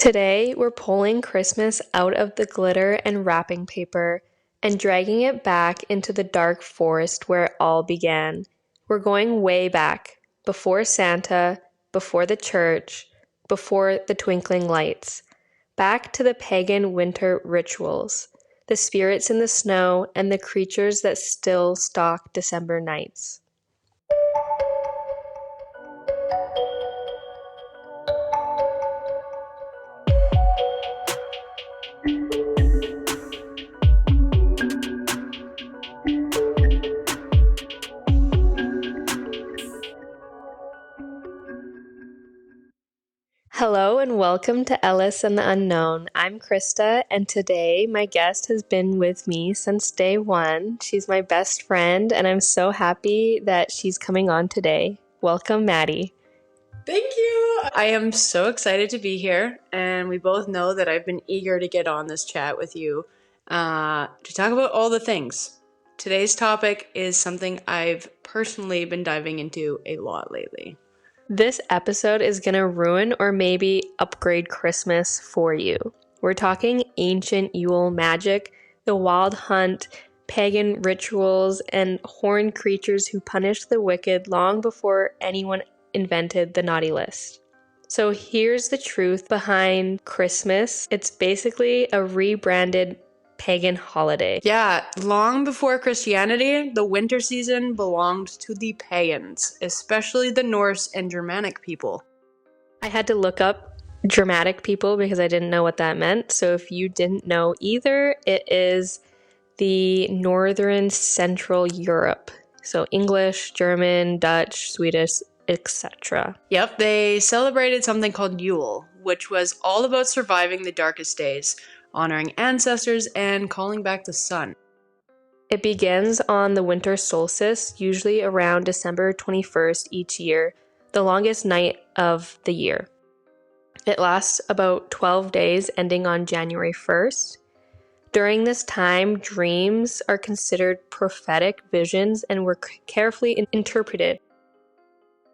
Today, we're pulling Christmas out of the glitter and wrapping paper and dragging it back into the dark forest where it all began. We're going way back, before Santa, before the church, before the twinkling lights, back to the pagan winter rituals, the spirits in the snow, and the creatures that still stalk December nights. Hello and welcome to Ellis and the Unknown. I'm Krista, and today my guest has been with me since day one. She's my best friend, and I'm so happy that she's coming on today. Welcome, Matti. Thank you! I am so excited to be here, and we both know that I've been eager to get on this chat with you to talk about all the things. Today's topic is something I've personally been diving into a lot lately. This episode is going to ruin or maybe upgrade Christmas for you. We're talking ancient Yule magic, the wild hunt, pagan rituals, and horned creatures who punished the wicked long before anyone invented the naughty list. So here's the truth behind Christmas. It's basically a rebranded pagan holiday. Yeah, long before Christianity, the winter season belonged to the pagans, especially the Norse and Germanic people. I had to look up Germanic people because I didn't know what that meant. So if you didn't know either, it is the northern central Europe. So English, German, Dutch, Swedish, etc. Yep, they celebrated something called Yule, which was all about surviving the darkest days, honoring ancestors, and calling back the sun. It begins on the Winter Solstice, usually around December 21st each year, the longest night of the year. It lasts about 12 days, ending on January 1st. During this time, dreams are considered prophetic visions and were carefully interpreted.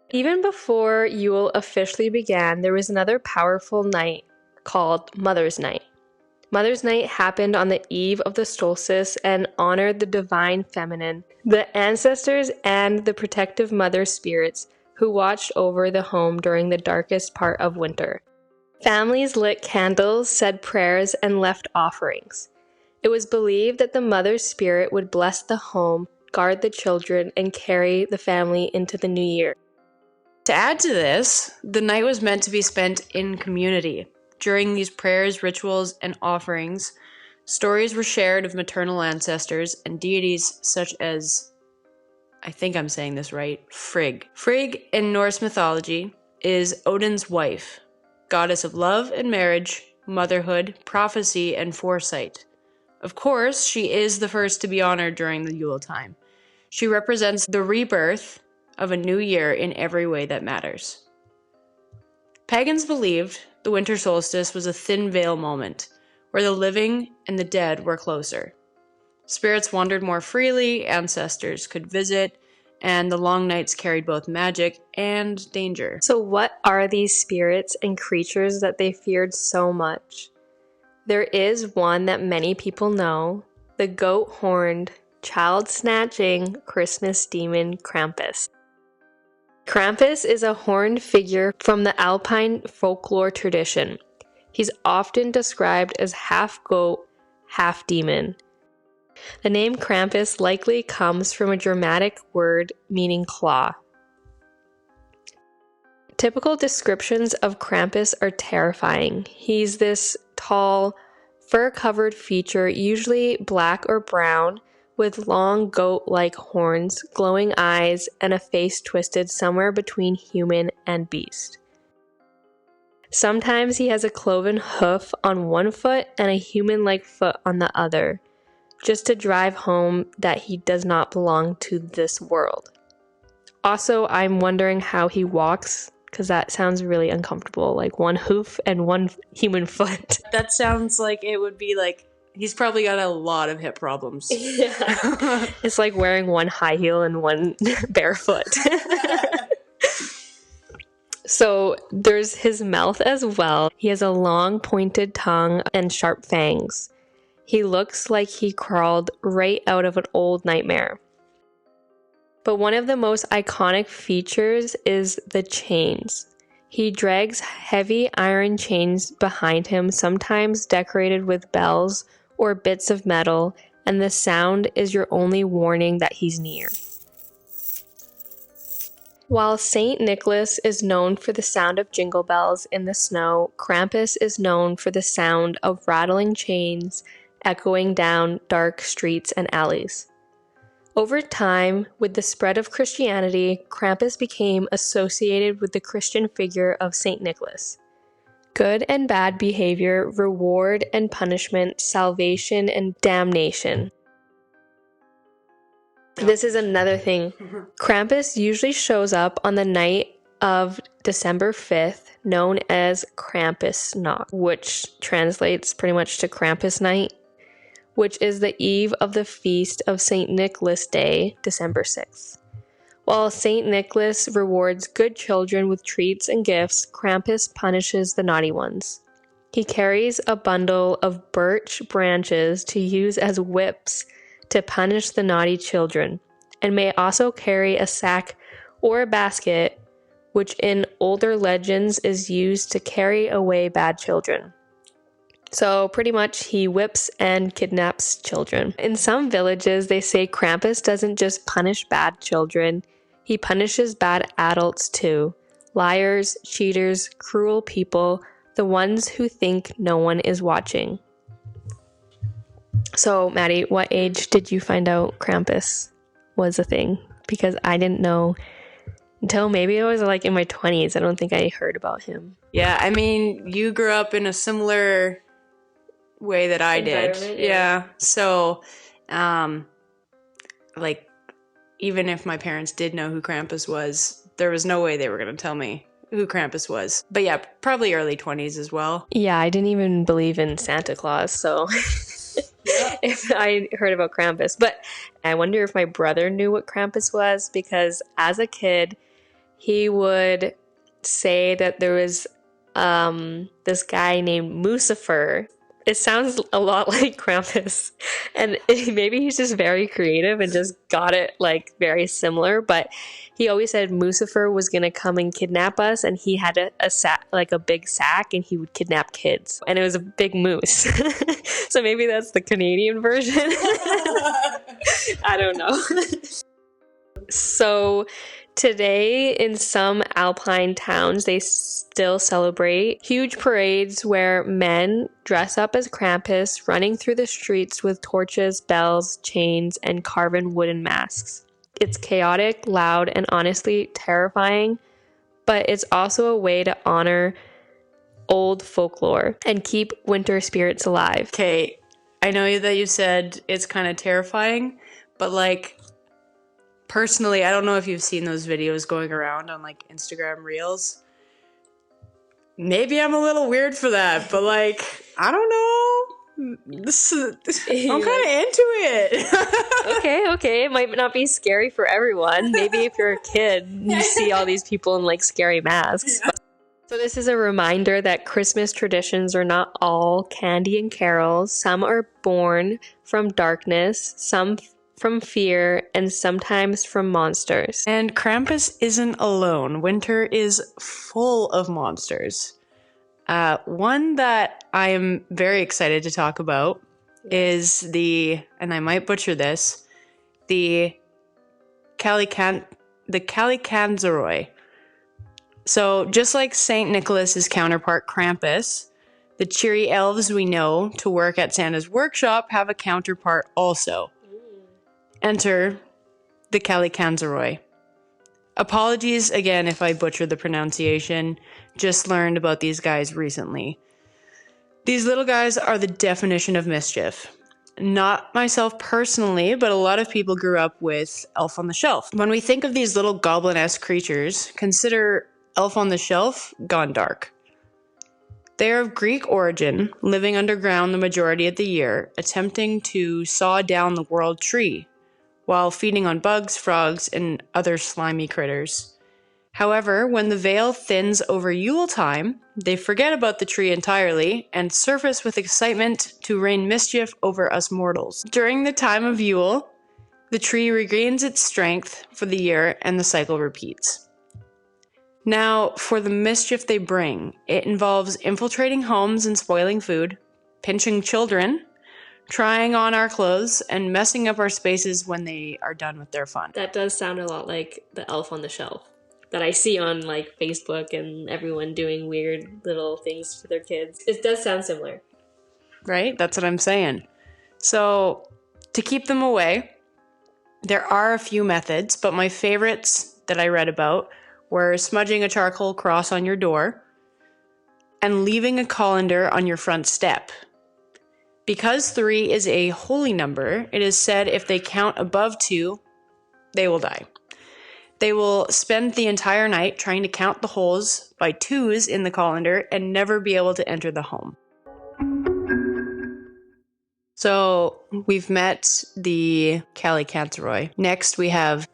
Even before Yule officially began, there was another powerful night called Mother's Night. Mother's Night happened on the eve of the solstice and honored the divine feminine, the ancestors, and the protective mother spirits who watched over the home during the darkest part of winter. Families lit candles, said prayers, and left offerings. It was believed that the mother spirit would bless the home, guard the children, and carry the family into the new year. To add to this, the night was meant to be spent in community. During these prayers, rituals, and offerings, stories were shared of maternal ancestors and deities such as, I think I'm saying this right, Frigg. Frigg in Norse mythology is Odin's wife, goddess of love and marriage, motherhood, prophecy, and foresight. Of course, she is the first to be honored during the Yule time. She represents the rebirth of a new year in every way that matters. Pagans believed the winter solstice was a thin veil moment, where the living and the dead were closer. Spirits wandered more freely, ancestors could visit, and the long nights carried both magic and danger. So what are these spirits and creatures that they feared so much? There is one that many people know, the goat-horned, child-snatching Christmas demon Krampus. Krampus is a horned figure from the Alpine folklore tradition. He's often described as half goat, half demon. The name Krampus likely comes from a Germanic word meaning claw. Typical descriptions of Krampus are terrifying. He's this tall, fur-covered feature, usually black or brown, with long goat-like horns, glowing eyes, and a face twisted somewhere between human and beast. Sometimes he has a cloven hoof on one foot and a human-like foot on the other, just to drive home that he does not belong to this world. Also, I'm wondering how he walks, because that sounds really uncomfortable, like one hoof and one human foot. That sounds like it would be like, he's probably got a lot of hip problems. Yeah. It's like wearing one high heel and one barefoot. So there's his mouth as well. He has a long pointed tongue and sharp fangs. He looks like he crawled right out of an old nightmare. But one of the most iconic features is the chains. He drags heavy iron chains behind him, sometimes decorated with bells or bits of metal, and the sound is your only warning that he's near. While St. Nicholas is known for the sound of jingle bells in the snow, Krampus is known for the sound of rattling chains echoing down dark streets and alleys. Over time, with the spread of Christianity, Krampus became associated with the Christian figure of St. Nicholas. Good and bad behavior, reward and punishment, salvation and damnation. This is another thing. Krampus usually shows up on the night of December 5th, known as Krampusnacht, which translates pretty much to Krampus night, which is the eve of the feast of St. Nicholas Day, December 6th. While St. Nicholas rewards good children with treats and gifts, Krampus punishes the naughty ones. He carries a bundle of birch branches to use as whips to punish the naughty children, and may also carry a sack or a basket, which in older legends is used to carry away bad children. So pretty much he whips and kidnaps children. In some villages, they say Krampus doesn't just punish bad children, he punishes bad adults too. Liars, cheaters, cruel people, the ones who think no one is watching. So, Matti, what age did you find out Krampus was a thing? Because I didn't know until maybe I was like in my 20s. I don't think I heard about him. Yeah, I mean, you grew up in a similar way that I did. Yeah. So, like, even if my parents did know who Krampus was, there was no way they were going to tell me who Krampus was. But yeah, probably early 20s as well. Yeah, I didn't even believe in Santa Claus, so if I heard about Krampus. But I wonder if my brother knew what Krampus was, because as a kid, he would say that there was this guy named Lucifer. It sounds a lot like Krampus, and maybe he's just very creative and just got it like very similar, but he always said Lucifer was going to come and kidnap us, and he had a sack, like a big sack, and he would kidnap kids, and it was a big moose. So maybe that's the Canadian version. I don't know. So today, in some alpine towns, they still celebrate huge parades where men dress up as Krampus, running through the streets with torches, bells, chains, and carven wooden masks. It's chaotic, loud, and honestly terrifying, but it's also a way to honor old folklore and keep winter spirits alive. Okay, I know that you said it's kind of terrifying, but like, personally, I don't know if you've seen those videos going around on like Instagram Reels. Maybe I'm a little weird for that, but like, I don't know. I'm kind of into it. Okay. It might not be scary for everyone. Maybe if you're a kid, you see all these people in like scary masks. Yeah. So this is a reminder that Christmas traditions are not all candy and carols. Some are born from darkness, some from fear, and sometimes from monsters. And Krampus isn't alone. Winter is full of monsters. One that I am very excited to talk about is and I might butcher this, the Kalikanzaroi. So just like St. Nicholas's counterpart Krampus, the cheery elves we know to work at Santa's workshop have a counterpart also. Enter the Kalikanzaroi. Apologies again if I butcher the pronunciation. Just learned about these guys recently. These little guys are the definition of mischief. Not myself personally, but a lot of people grew up with Elf on the Shelf. When we think of these little goblin-esque creatures, consider Elf on the Shelf gone dark. They are of Greek origin, living underground the majority of the year, attempting to saw down the world tree, while feeding on bugs, frogs, and other slimy critters. However, when the veil thins over Yule time, they forget about the tree entirely and surface with excitement to rain mischief over us mortals. During the time of Yule, the tree regains its strength for the year and the cycle repeats. Now, for the mischief they bring, it involves infiltrating homes and spoiling food, pinching children, trying on our clothes, and messing up our spaces when they are done with their fun. That does sound a lot like the elf on the shelf that I see on like Facebook and everyone doing weird little things for their kids. It does sound similar. Right? That's what I'm saying. So, to keep them away, there are a few methods, but my favorites that I read about were smudging a charcoal cross on your door and leaving a colander on your front step. Because 3 is a holy number, it is said if they count above 2, they will die. They will spend the entire night trying to count the holes by 2s in the colander and never be able to enter the home. So we've met the Calicanthroi. Next we have,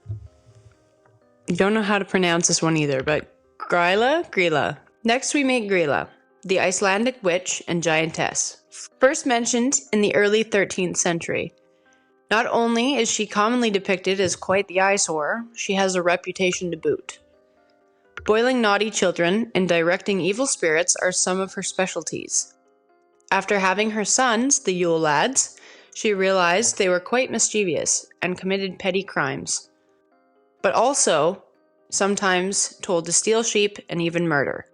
don't know how to pronounce this one either, but Grilla. Next we meet Grilla, the Icelandic witch and giantess. First mentioned in the early 13th century. Not only is she commonly depicted as quite the eyesore, she has a reputation to boot. Boiling naughty children and directing evil spirits are some of her specialties. After having her sons, the Yule lads, she realized they were quite mischievous and committed petty crimes, but also sometimes told to steal sheep and even murder.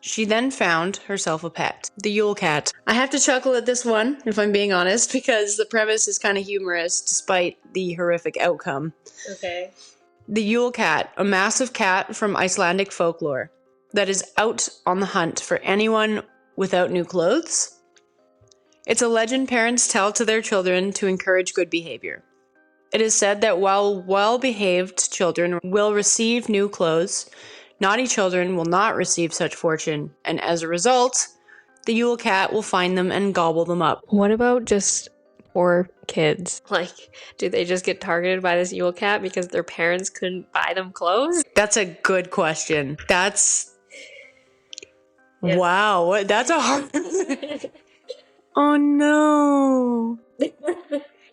She then found herself a pet, the Yule cat. I have to chuckle at this one, if I'm being honest, because the premise is kind of humorous despite the horrific outcome. Okay. The Yule cat, a massive cat from Icelandic folklore that is out on the hunt for anyone without new clothes. It's a legend parents tell to their children to encourage good behavior. It is said that while well-behaved children will receive new clothes, naughty children will not receive such fortune, and as a result, the Yule cat will find them and gobble them up. What about just poor kids? Like, do they just get targeted by this Yule cat because their parents couldn't buy them clothes? That's a good question. That's... Yeah. Wow, that's a hard... Oh no.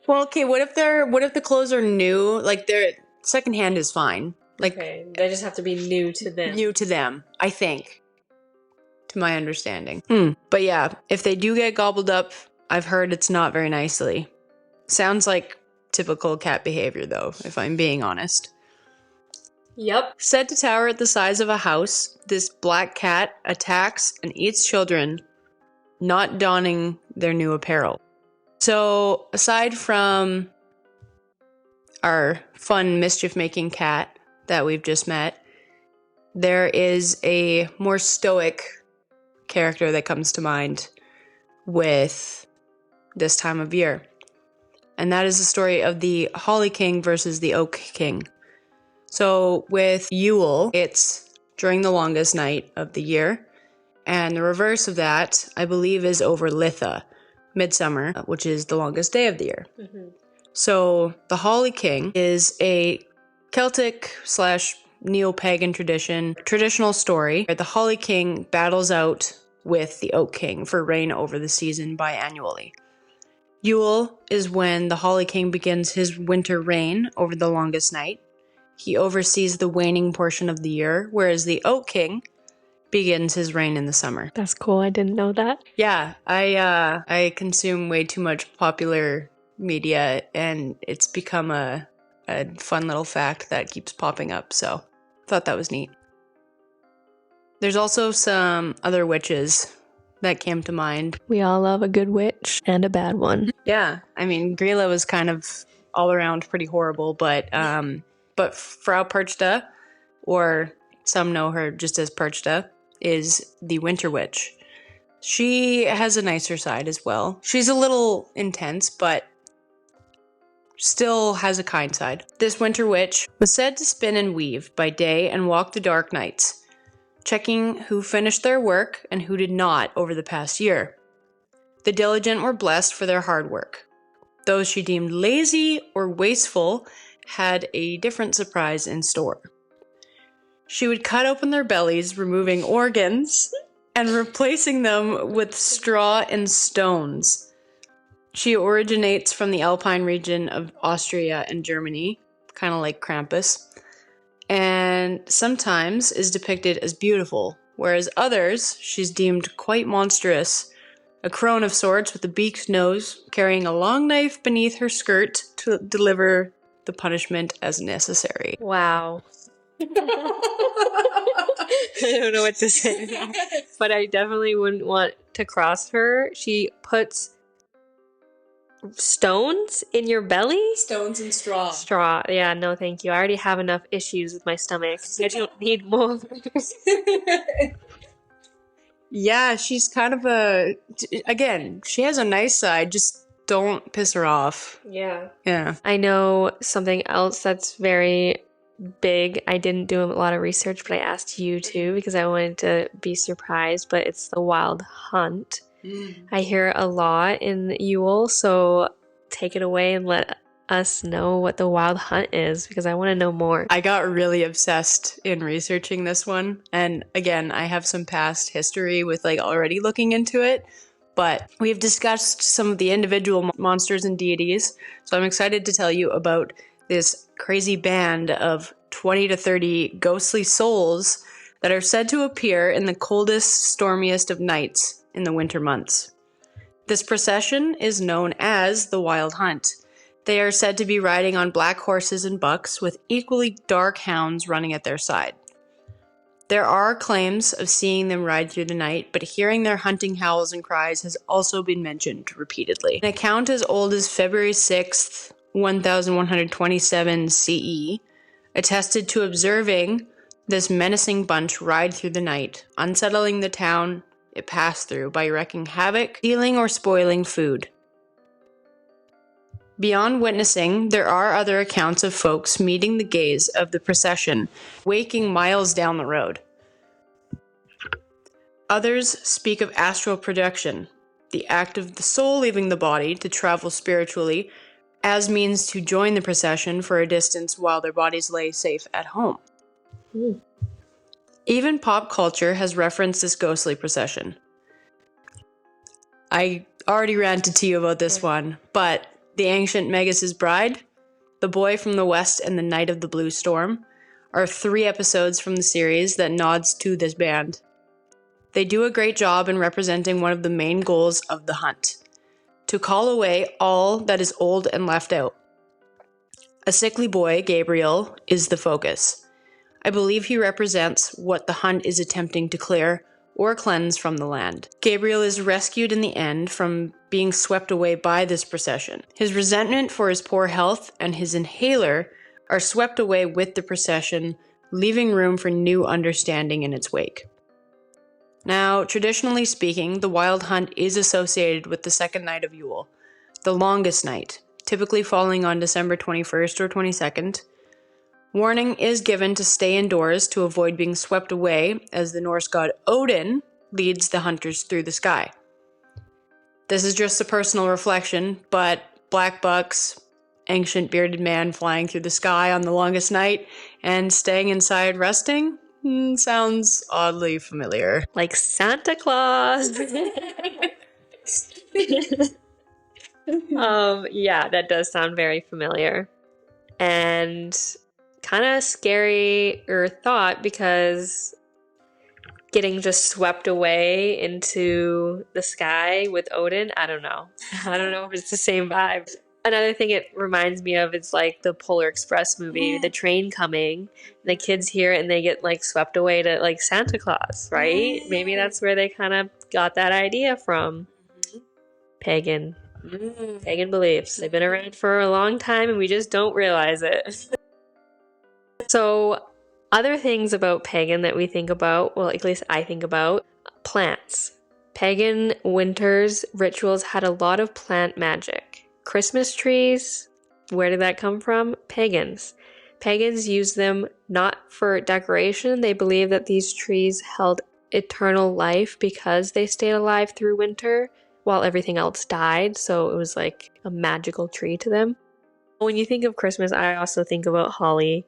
Well, okay, what if the clothes are new? Like, they're secondhand is fine. Like, okay, they just have to be new to them. New to them, I think. To my understanding. But yeah, if they do get gobbled up, I've heard it's not very nicely. Sounds like typical cat behavior though, if I'm being honest. Yep. Said to tower at the size of a house, this black cat attacks and eats children, not donning their new apparel. So, aside from our fun mischief-making cat that we've just met, there is a more stoic character that comes to mind with this time of year. And that is the story of the Holly King versus the Oak King. So with Yule, it's during the longest night of the year. And the reverse of that, I believe, is over Litha, midsummer, which is the longest day of the year. Mm-hmm. So the Holly King is a Celtic / neo-pagan traditional story where the Holly King battles out with the Oak King for reign over the season biannually. Yule is when the Holly King begins his winter reign over the longest night. He oversees the waning portion of the year, whereas the Oak King begins his reign in the summer. That's cool. I didn't know that. Yeah, I consume way too much popular media, and it's become a fun little fact that keeps popping up, so thought that was neat. There's also some other witches that came to mind. We all love a good witch and a bad one. Yeah, I mean, Grilla was kind of all around pretty horrible, but Frau Perchta, or some know her just as Perchta, is the Winter Witch. She has a nicer side as well. She's a little intense, but still has a kind side. This Winter Witch was said to spin and weave by day and walk the dark nights, checking who finished their work and who did not over the past year. The diligent were blessed for their hard work. Those she deemed lazy or wasteful had a different surprise in store. She would cut open their bellies, removing organs and replacing them with straw and stones. She originates from the Alpine region of Austria and Germany, kind of like Krampus, and sometimes is depicted as beautiful, whereas others she's deemed quite monstrous, a crone of sorts with a beaked nose, carrying a long knife beneath her skirt to deliver the punishment as necessary. Wow. I don't know what to say, but I definitely wouldn't want to cross her. She puts stones in your belly? Stones and straw. Straw. Yeah, no thank you. I already have enough issues with my stomach. I don't need more. Yeah, she's kind of again, she has a nice side, just don't piss her off. Yeah. Yeah. I know something else that's very big. I didn't do a lot of research, but I asked you too because I wanted to be surprised, but it's the wild hunt. I hear a lot in Yule, so take it away and let us know what the wild hunt is because I want to know more. I got really obsessed in researching this one, and again, I have some past history with like already looking into it, but we've discussed some of the individual monsters and deities, so I'm excited to tell you about this crazy band of 20 to 30 ghostly souls that are said to appear in the coldest, stormiest of nights in the winter months. This procession is known as the Wild Hunt. They are said to be riding on black horses and bucks with equally dark hounds running at their side. There are claims of seeing them ride through the night, but hearing their hunting howls and cries has also been mentioned repeatedly. An account as old as February 6th, 1127 CE, attested to observing this menacing bunch ride through the night, unsettling the town it passed through by wreaking havoc, stealing or spoiling food. Beyond witnessing, there are other accounts of folks meeting the gaze of the procession, waking miles down the road. Others speak of astral projection, the act of the soul leaving the body to travel spiritually as means to join the procession for a distance while their bodies lay safe at home. Even pop culture has referenced this ghostly procession. I already ranted to you about this one, but The Ancient Magus' Bride, The Boy from the West, and The Night of the Blue Storm are 3 episodes from the series that nods to this band. They do a great job in representing one of the main goals of the hunt, to call away all that is old and left out. A sickly boy, Gabriel, is the focus. I believe he represents what the hunt is attempting to clear or cleanse from the land. Gabriel is rescued in the end from being swept away by this procession. His resentment for his poor health and his inhaler are swept away with the procession, leaving room for new understanding in its wake. Now, traditionally speaking, the Wild Hunt is associated with the second night of Yule, the longest night, typically falling on December 21st or 22nd. Warning is given to stay indoors to avoid being swept away as the Norse god Odin leads the hunters through the sky. This is just a personal reflection, but black bucks, ancient bearded man flying through the sky on the longest night, and staying inside resting sounds oddly familiar. Like Santa Claus. Yeah, that does sound very familiar. And kind of scary thought because getting just swept away into the sky with Odin, I don't know. I don't know if it's the same vibe. Another thing it reminds me of is like the Polar Express movie, the train coming, the kids hear it and they get like swept away to like Santa Claus, right? Maybe that's where they kind of got that idea from. Pagan. Pagan beliefs. They've been around for a long time and we just don't realize it. So other things about pagan that we think about, well, at least I think about, plants. Pagan winter's rituals had a lot of plant magic. Christmas trees, where did that come from? Pagans. Pagans used them not for decoration. They believed that these trees held eternal life because they stayed alive through winter while everything else died. So it was like a magical tree to them. When you think of Christmas, I also think about holly.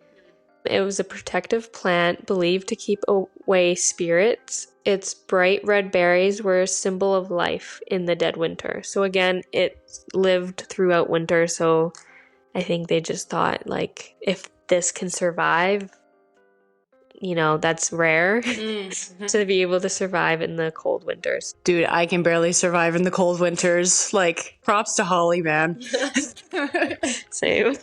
It was a protective plant believed to keep away spirits. Its bright red berries were a symbol of life in the dead winter. So again, it lived throughout winter, so I think they just thought, like, if this can survive, you know, that's rare to be able to survive in the cold winters. Dude, I can barely survive in the cold winters. Like, props to Holly, man. Same.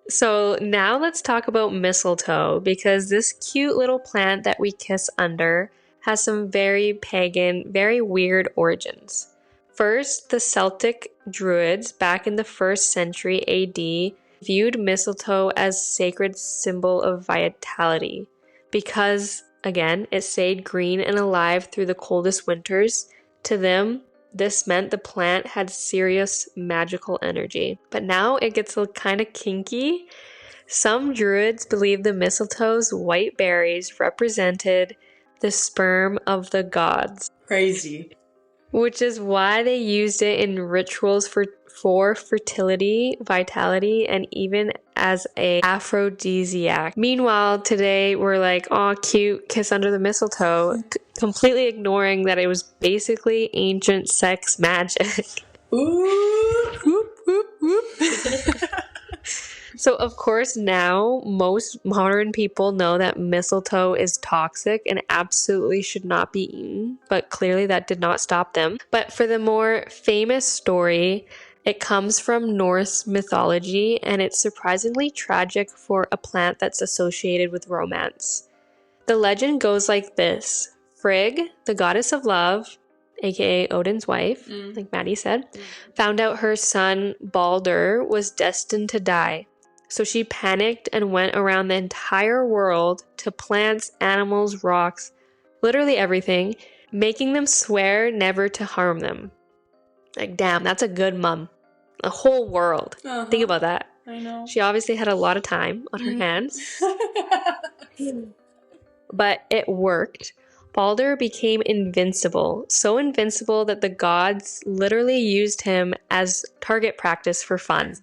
So now let's talk about mistletoe, because this cute little plant that we kiss under has some very pagan, very weird origins. First, the Celtic Druids back in the 1st century AD viewed mistletoe as sacred symbol of vitality because, again, it stayed green and alive through the coldest winters. To them, this meant the plant had serious magical energy. But now it gets kind of kinky. Some druids believe the mistletoe's white berries represented the sperm of the gods. Crazy. Which is why they used it in rituals for fertility, vitality, and even as an aphrodisiac. Meanwhile, today we're like, oh, cute, kiss under the mistletoe, completely ignoring that it was basically ancient sex magic. Ooh, whoop, whoop, whoop. So, of course, now most modern people know that mistletoe is toxic and absolutely should not be eaten, but clearly that did not stop them. But for the more famous story, it comes from Norse mythology, and it's surprisingly tragic for a plant that's associated with romance. The legend goes like this. Frigg, the goddess of love, aka Odin's wife, like Matti said, found out her son Balder was destined to die. So she panicked and went around the entire world to plants, animals, rocks, literally everything, making them swear never to harm them. Like, damn, that's a good mom. A whole world. Uh-huh. Think about that. I know. She obviously had a lot of time on her hands. But it worked. Balder became invincible. So invincible that the gods literally used him as target practice for fun.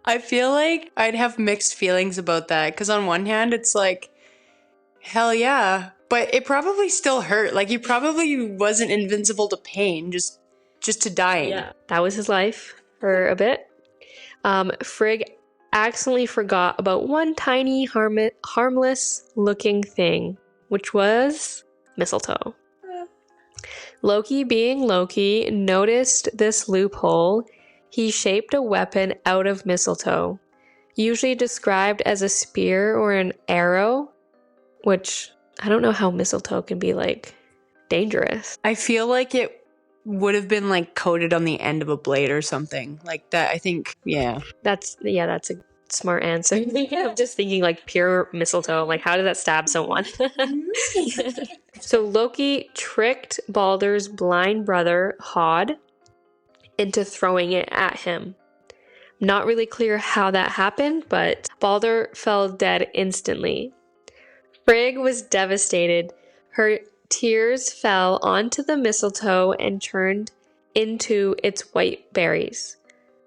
I feel like I'd have mixed feelings about that, because on one hand, it's like, hell yeah, but it probably still hurt. Like, he probably wasn't invincible to pain, just to dying. Yeah, that was his life for a bit. Frigg accidentally forgot about one tiny harmless looking thing, which was mistletoe. Loki, being Loki, noticed this loophole. He shaped a weapon out of mistletoe, usually described as a spear or an arrow, which I don't know how mistletoe can be, like, dangerous. I feel like it would have been, like, coated on the end of a blade or something. Like that, I think, yeah. That's a smart answer. I'm just thinking, like, pure mistletoe. Like, how did that stab someone? So Loki tricked Balder's blind brother, Hod, into throwing it at him. Not really clear how that happened, but Balder fell dead instantly. Frigg was devastated. Her tears fell onto the mistletoe and turned into its white berries.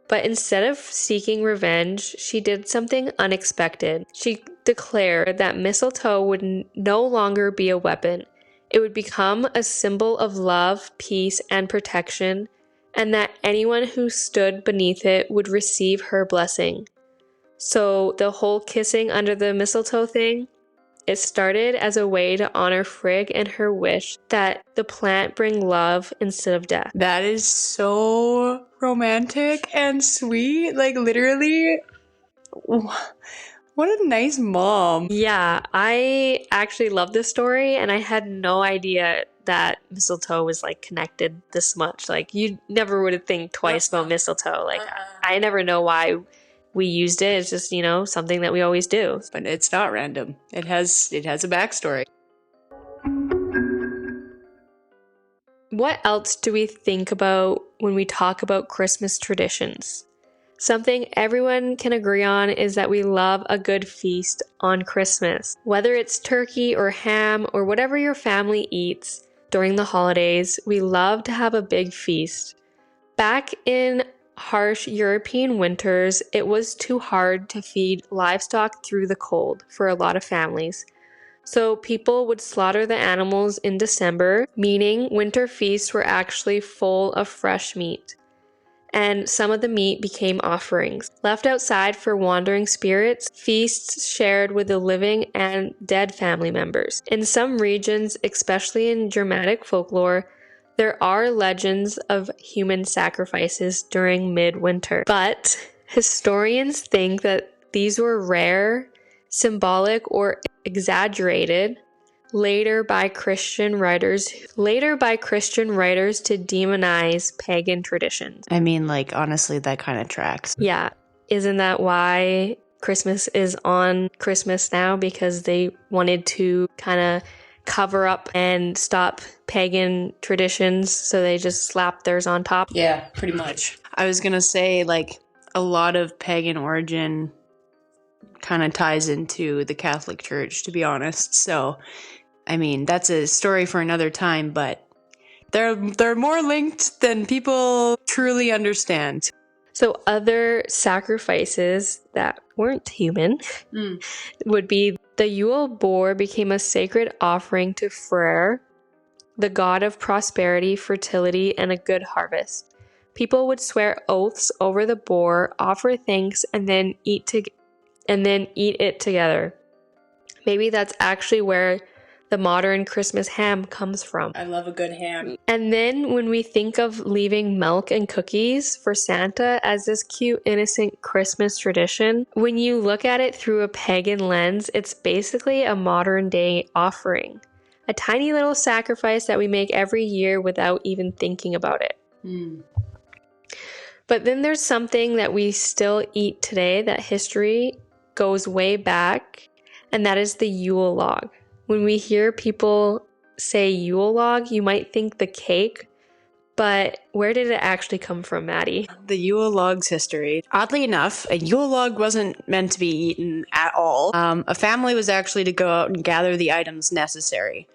But instead of seeking revenge, she did something unexpected. She declared that mistletoe would no longer be a weapon. It would become a symbol of love, peace, and protection, and that anyone who stood beneath it would receive her blessing. So the whole kissing under the mistletoe thing, it started as a way to honor Frigg and her wish that the plant bring love instead of death. That is so romantic and sweet. Like, literally, what a nice mom. Yeah, I actually love this story, and I had no idea that mistletoe was, like, connected this much. Like, you never would have think twice about mistletoe. Like, I never know why we used it. It's just, you know, something that we always do. But it's not random. It has a backstory. What else do we think about when we talk about Christmas traditions? Something everyone can agree on is that we love a good feast on Christmas. Whether it's turkey or ham or whatever your family eats during the holidays, we love to have a big feast. Back in harsh European winters, it was too hard to feed livestock through the cold for a lot of families. So people would slaughter the animals in December, meaning winter feasts were actually full of fresh meat. And some of the meat became offerings. Left outside for wandering spirits, feasts shared with the living and dead family members. In some regions, especially in Germanic folklore, there are legends of human sacrifices during midwinter. But historians think that these were rare, symbolic, or exaggerated later by Christian writers to demonize pagan traditions. I mean, like, honestly, that kind of tracks. Yeah. Isn't that why Christmas is on Christmas now? Because they wanted to kind of cover up and stop pagan traditions, so they just slapped theirs on top. Yeah, pretty much. I was going to say, like, a lot of pagan origin kind of ties into the Catholic Church, to be honest. So, I mean, that's a story for another time, but they're more linked than people truly understand. So other sacrifices that weren't human would be the Yule boar became a sacred offering to Freyr, the god of prosperity, fertility, and a good harvest. People would swear oaths over the boar, offer thanks, and then eat it together. Maybe that's actually where the modern Christmas ham comes from. I love a good ham. And then when we think of leaving milk and cookies for Santa as this cute, innocent Christmas tradition, when you look at it through a pagan lens, it's basically a modern day offering. A tiny little sacrifice that we make every year without even thinking about it. But then there's something that we still eat today that history goes way back, and that is the Yule log. When we hear people say Yule log, you might think the cake, but where did it actually come from, Matti? The Yule log's history. Oddly enough, a Yule log wasn't meant to be eaten at all. A family was actually to go out and gather the items necessary.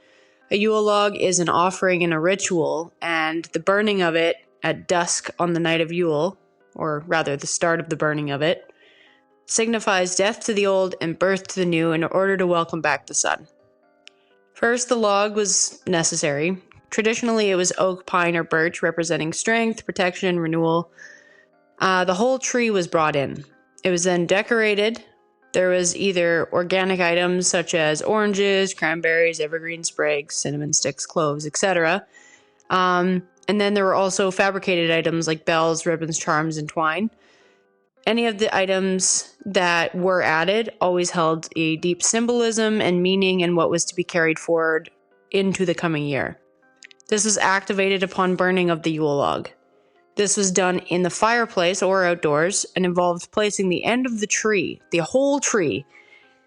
A Yule log is an offering and a ritual, and the burning of it at dusk on the night of Yule, or rather the start of the burning of it, signifies death to the old and birth to the new in order to welcome back the sun. First, the log was necessary. Traditionally, it was oak, pine, or birch, representing strength, protection, renewal. The whole tree was brought in. It was then decorated. There was either organic items such as oranges, cranberries, evergreen sprigs, cinnamon sticks, cloves, etc. And then there were also fabricated items like bells, ribbons, charms, and twine. Any of the items that were added always held a deep symbolism and meaning in what was to be carried forward into the coming year. This was activated upon burning of the Yule log. This was done in the fireplace or outdoors and involved placing the end of the tree, the whole tree,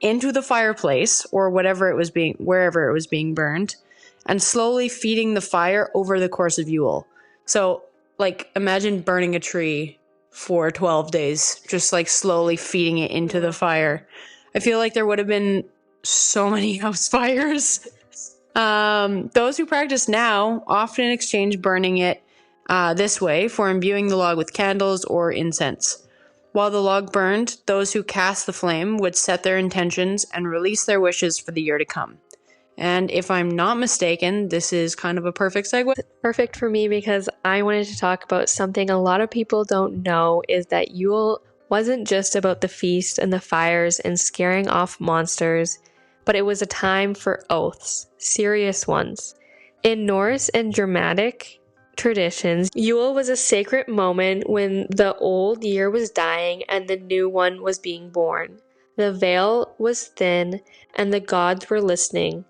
into the fireplace or wherever it was being burned, and slowly feeding the fire over the course of Yule. So, like, imagine burning a tree for 12 days, just like slowly feeding it into the fire. I feel like there would have been so many house fires. Those who practice now often exchange burning it this way for imbuing the log with candles or incense. While the log burned, those who cast the flame would set their intentions and release their wishes for the year to come. And if I'm not mistaken, this is kind of a perfect segue. Perfect for me because I wanted to talk about something a lot of people don't know is that Yule wasn't just about the feast and the fires and scaring off monsters, but it was a time for oaths, serious ones. In Norse and Germanic traditions, Yule was a sacred moment when the old year was dying and the new one was being born. The veil was thin and the gods were listening.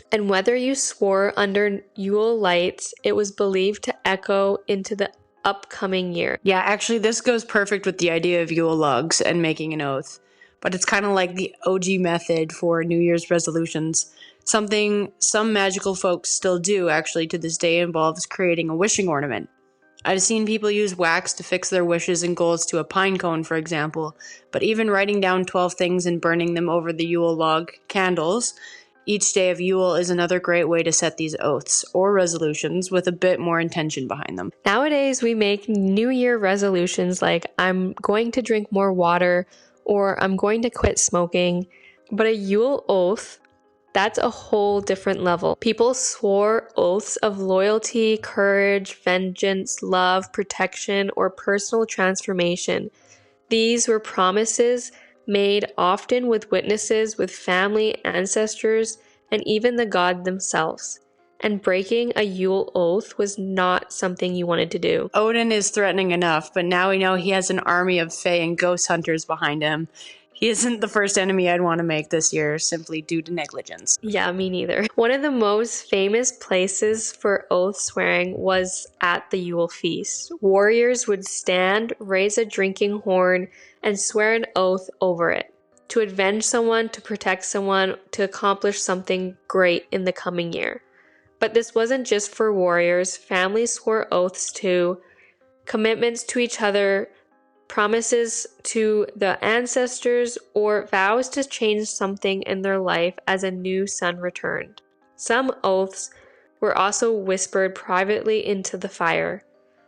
And whether you swore under Yule lights, it was believed to echo into the upcoming year. Yeah, actually, this goes perfect with the idea of Yule logs and making an oath. But it's kind of like the OG method for New Year's resolutions. Something some magical folks still do, actually, to this day involves creating a wishing ornament. I've seen people use wax to fix their wishes and goals to a pine cone, for example. But even writing down 12 things and burning them over the Yule log candles each day of Yule is another great way to set these oaths or resolutions with a bit more intention behind them. Nowadays, we make New Year resolutions like I'm going to drink more water or I'm going to quit smoking. But a Yule oath, that's a whole different level. People swore oaths of loyalty, courage, vengeance, love, protection, or personal transformation. These were promises made often with witnesses, with family, ancestors, and even the god themselves. And breaking a Yule oath was not something you wanted to do. Odin is threatening enough, but now we know he has an army of fae and ghost hunters behind him. He isn't the first enemy I'd want to make this year, simply due to negligence. Yeah, me neither. One of the most famous places for oath swearing was at the Yule feast. Warriors would stand, raise a drinking horn, and swear an oath over it. To avenge someone, to protect someone, to accomplish something great in the coming year. But this wasn't just for warriors. Families swore oaths too, commitments to each other, promises to the ancestors, or vows to change something in their life as a new sun returned. Some oaths were also whispered privately into the fire.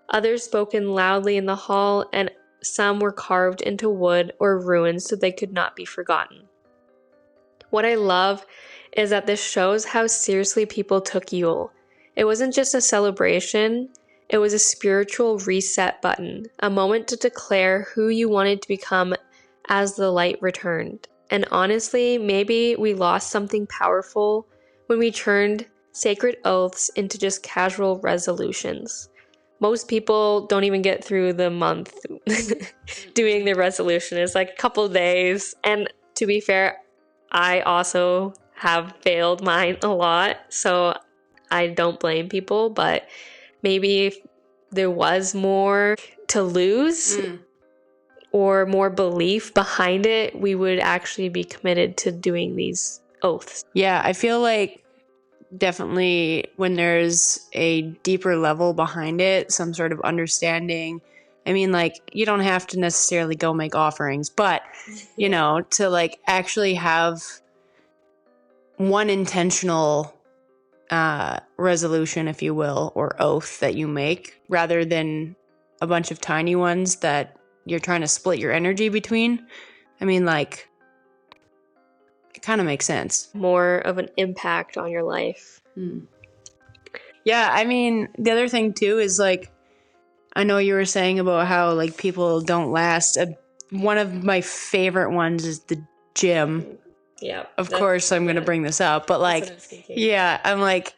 Others spoken loudly in the hall, and some were carved into wood or ruins so they could not be forgotten. What I love is that this shows how seriously people took Yule. It wasn't just a celebration, it was a spiritual reset button, a moment to declare who you wanted to become as the light returned. And honestly, maybe we lost something powerful when we turned sacred oaths into just casual resolutions. Most people don't even get through the month doing their resolution. It's like a couple of days. And to be fair, I also have failed mine a lot, so I don't blame people, but maybe if there was more to lose or more belief behind it, we would actually be committed to doing these oaths. Yeah, I feel like definitely when there's a deeper level behind it, some sort of understanding. I mean, like, you don't have to necessarily go make offerings, but, you know, to like actually have one intentional resolution, if you will, or oath that you make, rather than a bunch of tiny ones that you're trying to split your energy between. I mean, like, it kind of makes sense. More of an impact on your life. Yeah, I mean, the other thing too is like, I know you were saying about how like people don't last. One of my favorite ones is the gym. Yeah. Of course, I'm going to bring this up, but like, yeah, I'm like,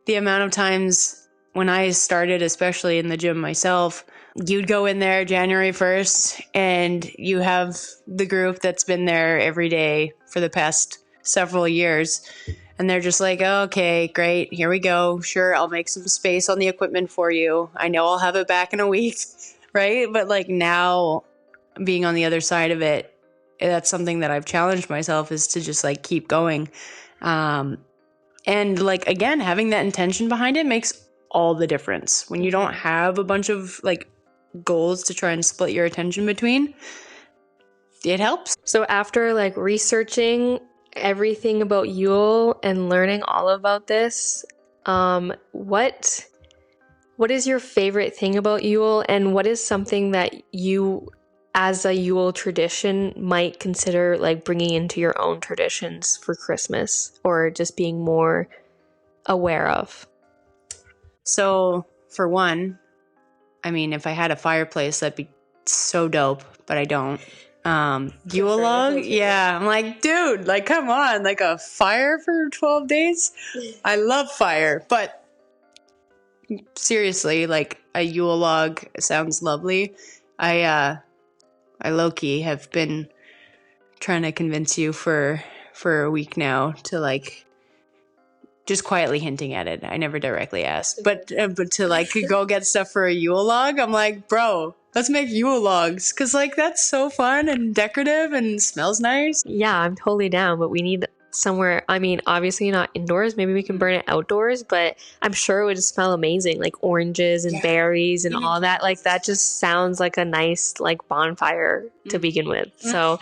the amount of times when I started, especially in the gym myself, you'd go in there January 1st and you have the group that's been there every day for the past several years. And they're just like, oh, okay, great. Here we go. Sure, I'll make some space on the equipment for you. I know I'll have it back in a week, right? But like now being on the other side of it, that's something that I've challenged myself is to just like keep going. And like, again, having that intention behind it makes all the difference. When you don't have a bunch of like goals to try and split your attention between, it helps. So after like researching everything about Yule and learning all about this, what is your favorite thing about Yule, and what is something that you as a Yule tradition might consider like bringing into your own traditions for Christmas, or just being more aware of? So for one, I mean, if I had a fireplace, that'd be so dope, but I don't. Yule log? Yeah. I'm like, dude, like, come on, like a fire for 12 days? I love fire, but seriously, like a Yule log sounds lovely. I low-key have been trying to convince you for a week now to like just quietly hinting at it. I never directly asked, but to like go get stuff for a Yule log, I'm like, bro, let's make Yule logs, because like that's so fun and decorative and smells nice. Yeah, I'm totally down, but we need somewhere. I mean, obviously not indoors. Maybe we can burn it outdoors, but I'm sure it would smell amazing, like oranges and berries and all that. Like that just sounds like a nice like bonfire to begin with. So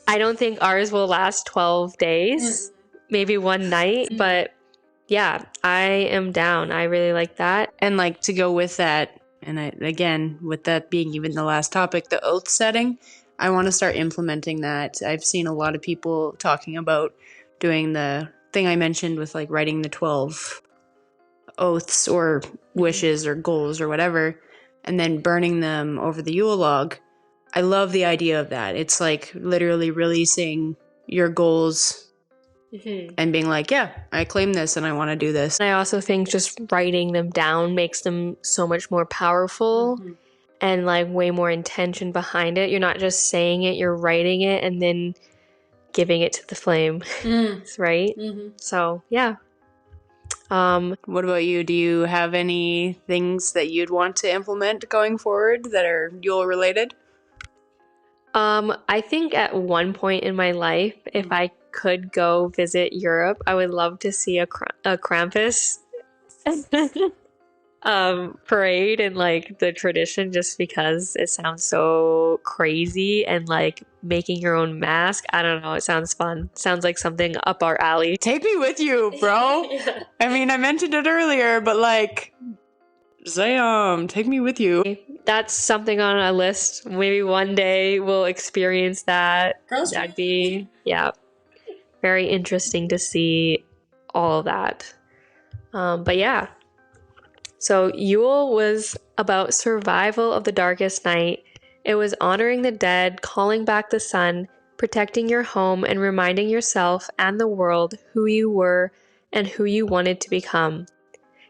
I don't think ours will last 12 days. maybe one night, but yeah, I am down. I really like that. And like to go with that, and again, with that being even the last topic, the oath setting, I want to start implementing that. I've seen a lot of people talking about doing the thing I mentioned with like writing the 12 oaths or wishes or goals or whatever, and then burning them over the Yule log. I love the idea of that. It's like literally releasing your goals and being like, yeah, I claim this and I want to do this. I also think just writing them down makes them so much more powerful and like way more intention behind it. You're not just saying it, you're writing it and then giving it to the flame, right? So, yeah. What about you? Do you have any things that you'd want to implement going forward that are Yule related? I think at one point in my life, if I could go visit Europe, I would love to see a Krampus parade and like the tradition, just because it sounds so crazy, and like making your own mask. I don't know. It sounds fun. Sounds like something up our alley. Take me with you, bro. I mean, I mentioned it earlier, but like, Zayam, take me with you. That's something on a list. Maybe one day we'll experience that. That'd be, yeah, very interesting to see all of that. But yeah. So Yule was about survival of the darkest night. It was honoring the dead, calling back the sun, protecting your home, and reminding yourself and the world who you were and who you wanted to become.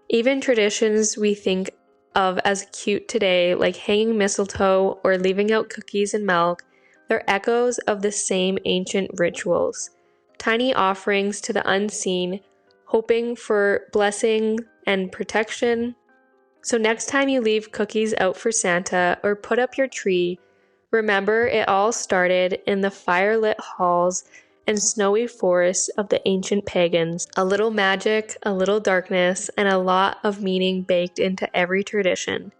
Even traditions we think of as cute today, like hanging mistletoe or leaving out cookies and milk, they're echoes of the same ancient rituals. Tiny offerings to the unseen, hoping for blessing and protection. So next time you leave cookies out for Santa or put up your tree, remember it all started in the firelit halls and snowy forests of the ancient pagans. A little magic, a little darkness, and a lot of meaning baked into every tradition.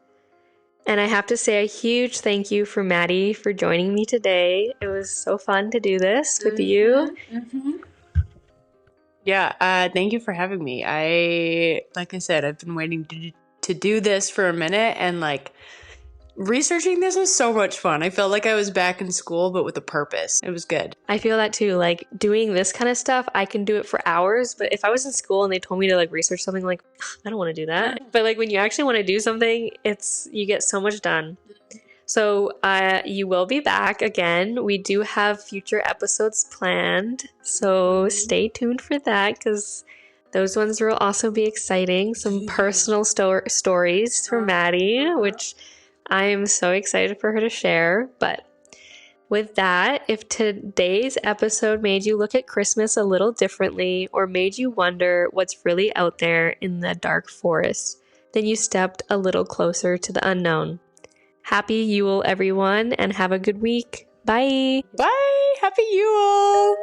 And I have to say a huge thank you for Matti for joining me today. It was so fun to do this with you. Yeah, thank you for having me. Like I said, I've been waiting to do this for a minute, and like researching this was so much fun. I felt like I was back in school, but with a purpose. It was good. I feel that too. Like doing this kind of stuff, I can do it for hours, but if I was in school and they told me to like research something, like I don't want to do that. But like when you actually want to do something, you get so much done. So you will be back again. We do have future episodes planned, so stay tuned for that, because those ones will also be exciting. Some personal stories for Matti, which I am so excited for her to share. But with that, if today's episode made you look at Christmas a little differently or made you wonder what's really out there in the dark forest, then you stepped a little closer to the unknown. Happy Yule, everyone, and have a good week. Bye. Bye. Happy Yule.